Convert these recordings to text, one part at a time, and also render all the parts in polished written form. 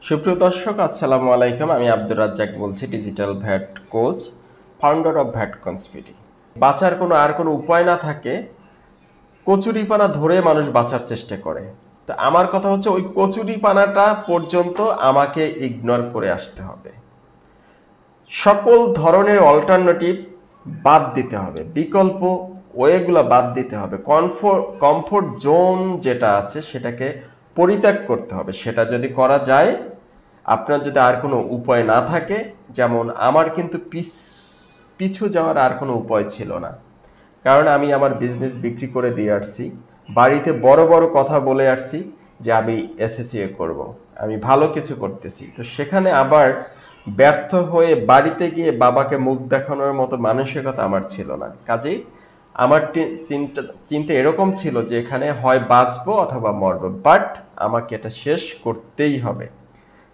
সুপ্রিয় দর্শক, আসসালামু আলাইকুম। আমি আব্দুর রাজ্জাক বলছি, digital VAT coach, founder of VATCons BD. বাঁচার আর কোনো উপায় না থাকে, কচুরিপানা ধরে মানুষ বাঁচার চেষ্টা করে। তো আমার কথা হচ্ছে, ওই কচুরিপানাটা পর্যন্ত আমাকে ইগনোর করে আসতে হবে। সকল ধরনের অল্টারনেটিভ বাদ দিতে হবে, বিকল্প ওয়েগুলো বাদ দিতে হবে। কমফোর্ট জোন যেটা আছে সেটাকে পরিত্যাগ করতে হবে। সেটা যদি করা যায়, আপনার যদি আর কোনো উপায় না থাকে, যেমন আমার কিন্তু পিছু যাওয়ার আর কোনো উপায় ছিল না, কারণ আমি আমার বিজনেস বিক্রি করে দিয়ে আসছি, বাড়িতে বড় বড় কথা বলে আসছি যে আমি এসএসসিএ করব, আমি ভালো কিছু করতেছি। তো সেখানে আবার ব্যর্থ হয়ে বাড়িতে গিয়ে বাবাকে মুখ দেখানোর মতো মানসিকতা আমার ছিল না। কাজেই আমার চিন্তা এরকম ছিল যে এখানে হয় বাঁচবো অথবা মরবো, বাট আমাকে এটা শেষ করতেই হবে।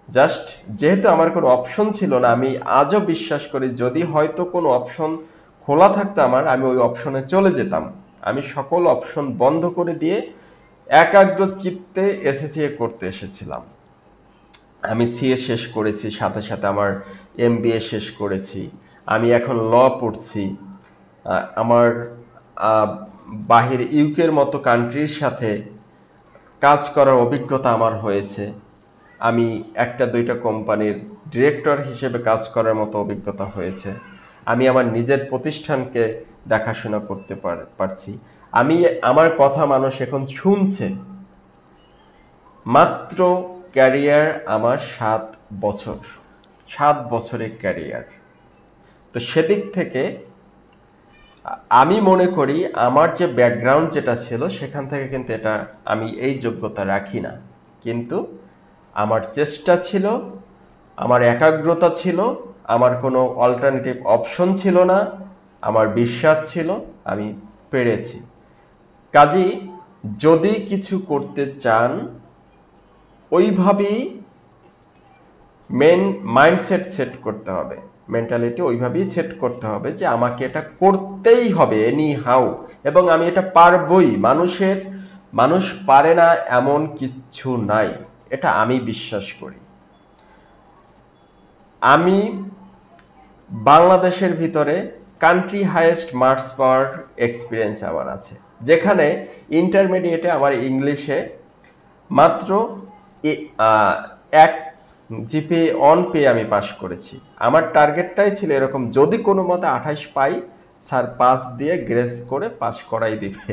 জাস্ট যেহেতু আমার কোনো অপশন ছিল না, আমি আজও বিশ্বাস করি যদি হয়তো কোনো অপশন খোলা থাকতো আমি ওই অপশনে চলে যেতাম। আমি সকল অপশন বন্ধ করে দিয়ে একাগ্র চিত্তে এসএসসিএ করতে এসেছিলাম। আমি সিএ শেষ করেছি, সাথে সাথে আমার এমবিএ শেষ করেছি। আমি এখন ল পড়ছি। আমার বাহির ইউকের মতো কান্ট্রির সাথে কাজ করার অভিজ্ঞতা আমার হয়েছে। আমি একটা দুইটা কোম্পানির ডিরেক্টর হিসেবে কাজ করার মতো অভিজ্ঞতা হয়েছে। আমি আমার নিজের প্রতিষ্ঠানকে দেখাশোনা করতে পারছি। আমার কথা মানুষ এখন শুনছে। মাত্র ক্যারিয়ার আমার 7 বছরের ক্যারিয়ার। তো সেদিক থেকে আমি মনে করি আমার যে ব্যাকগ্রাউন্ড যেটা ছিল সেখান থেকে কিন্তু এটা আমি এই যোগ্যতা রাখি না, কিন্তু আমার চেষ্টা ছিল, আমার একাগ্রতা ছিল, আমার কোনো অল্টারনেটিভ অপশন ছিল না, আমার বিশ্বাস ছিল, আমি পেরেছি। কাজেই যদি কিছু করতে চান, ওইভাবেই মাইন্ডসেট সেট করতে হবে, মেন্টালিটি ওইভাবেই সেট করতে হবে যে আমাকে এটা করতেই হবে এনি হাউ, এবং আমি এটা পারবই। মানুষ পারে না এমন কিচ্ছু নাই, এটা আমি বিশ্বাস করি। আমি বাংলাদেশের ভিতরে কান্ট্রি হাইয়েস্ট মার্কস পাওয়ার এক্সপিরিয়েন্স আমার আছে, যেখানে ইন্টারমিডিয়েটে আমার ইংলিশে মাত্র 1 জিপিএ অন পেয়ে আমি পাশ করেছি। আমার টার্গেটটাই ছিল এরকম, যদি কোনো মতে 28 পাই, স্যার 5 দিয়ে গ্রেস করে পাশ করাই দিবে।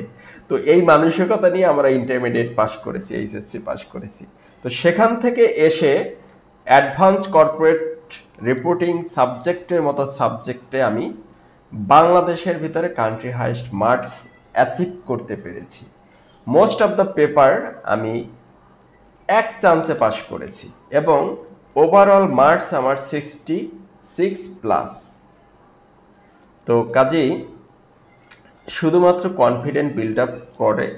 তো এই মানসিকতা নিয়ে আমরা ইন্টারমিডিয়েট পাশ করেছি, এইচএসসি পাশ করেছি। তো সেখান থেকে এসে অ্যাডভান্স কর্পোরেট রিপোর্টিং সাবজেক্টের মতো সাবজেক্টে আমি বাংলাদেশের ভিতরে কান্ট্রি হাইয়েস্ট মার্কস অ্যাচিভ করতে পেরেছি। মোস্ট অফ দ্য পেপার আমি 1 চান্সে পাশ করেছি, এবং ওভারঅল মার্কস আমার 66+। তো কাজেই শুধুমাত্র কনফিডেন্ট বিল্ড আপ করে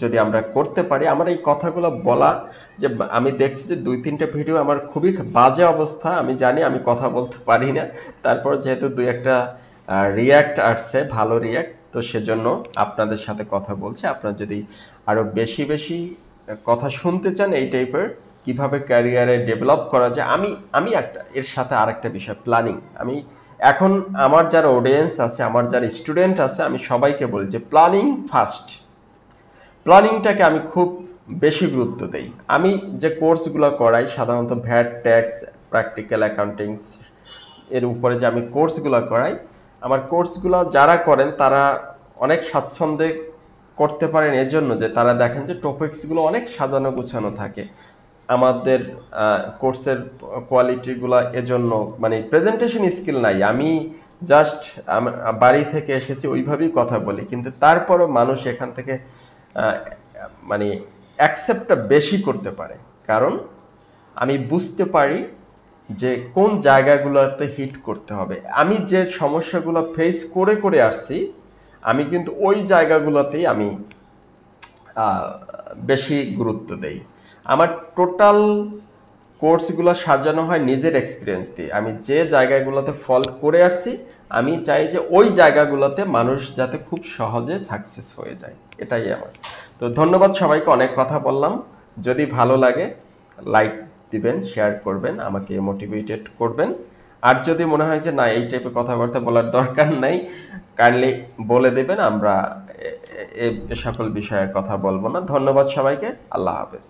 যদি আমরা করতে পারি, আমার এই কথাগুলো বলা, যে আমি দেখছি যে 2-3টা ভিডিও আমার খুবই বাজে অবস্থা, আমি জানি আমি কথা বলতে পারি না, তারপর যেহেতু 2-1টা রিয়্যাক্ট আসছে, ভালো রিয়্যাক্ট, তো সেজন্য আপনাদের সাথে কথা বলছি। আপনারা যদি আরও বেশি বেশি কথা শুনতে চান এই টাইপের, কিভাবে ক্যারিয়ারে ডেভেলপ করা যায়, আমি একটা এর সাথে আরেকটা বিষয় প্ল্যানিং। আমি এখন আমার যারা অডিয়েন্স আছে, আমার যারা স্টুডেন্ট আছে, আমি সবাইকে বলি যে প্ল্যানিং ফার্স্ট। প্ল্যানিংটাকে আমি খুব বেশি গুরুত্ব দেই। আমি যে কোর্সগুলো করাই সাধারণত ভ্যাট, ট্যাক্স, প্র্যাকটিক্যাল অ্যাকাউন্টিংস এর উপরে যে আমি কোর্সগুলো করাই, আমার কোর্সগুলো যারা করেন তারা অনেক স্বাচ্ছন্দ্যে করতে পারেন, এজন্য যে তারা দেখেন যে টপিকসগুলো অনেক সাজানো গুছানো থাকে। আমাদের কোর্সের কোয়ালিটিগুলো এজন্য, মানে প্রেজেন্টেশন স্কিল নাই, আমি জাস্ট বাড়ি থেকে এসেছি ওইভাবেই কথা বলি, কিন্তু তারপরও মানুষ এখান থেকে মানে অ্যাকসেপ্টটা বেশি করতে পারে, কারণ আমি বুঝতে পারি যে কোন জায়গাগুলোতে হিট করতে হবে। আমি যে সমস্যাগুলো ফেস করে করে আসছি, আমি কিন্তু ওই জায়গাগুলোতেই আমি বেশি গুরুত্ব দেই। আমার টোটাল কোর্সগুলো সাজানো হয় নিজের এক্সপিরিয়েন্স দিয়ে। আমি যে জায়গাগুলোতে ফল্ট করে আসছি, আমি চাই যে ওই জায়গাগুলোতে মানুষ যাতে খুব সহজে সাকসেস হয়ে যায়, এটাই আমার। তো ধন্যবাদ সবাইকে, অনেক কথা বললাম। যদি ভালো লাগে লাইক দিবেন, শেয়ার করবেন, আমাকে মোটিভেটেড করবেন। আর যদি মনে হয় যে না এই টাইপের কথাবার্তা বলার দরকার নাই, কাইন্ডলি বলে দেবেন, আমরা এ সকল বিষয়ে কথা বলবো না। ধন্যবাদ সবাইকে। আল্লাহ হাফেজ।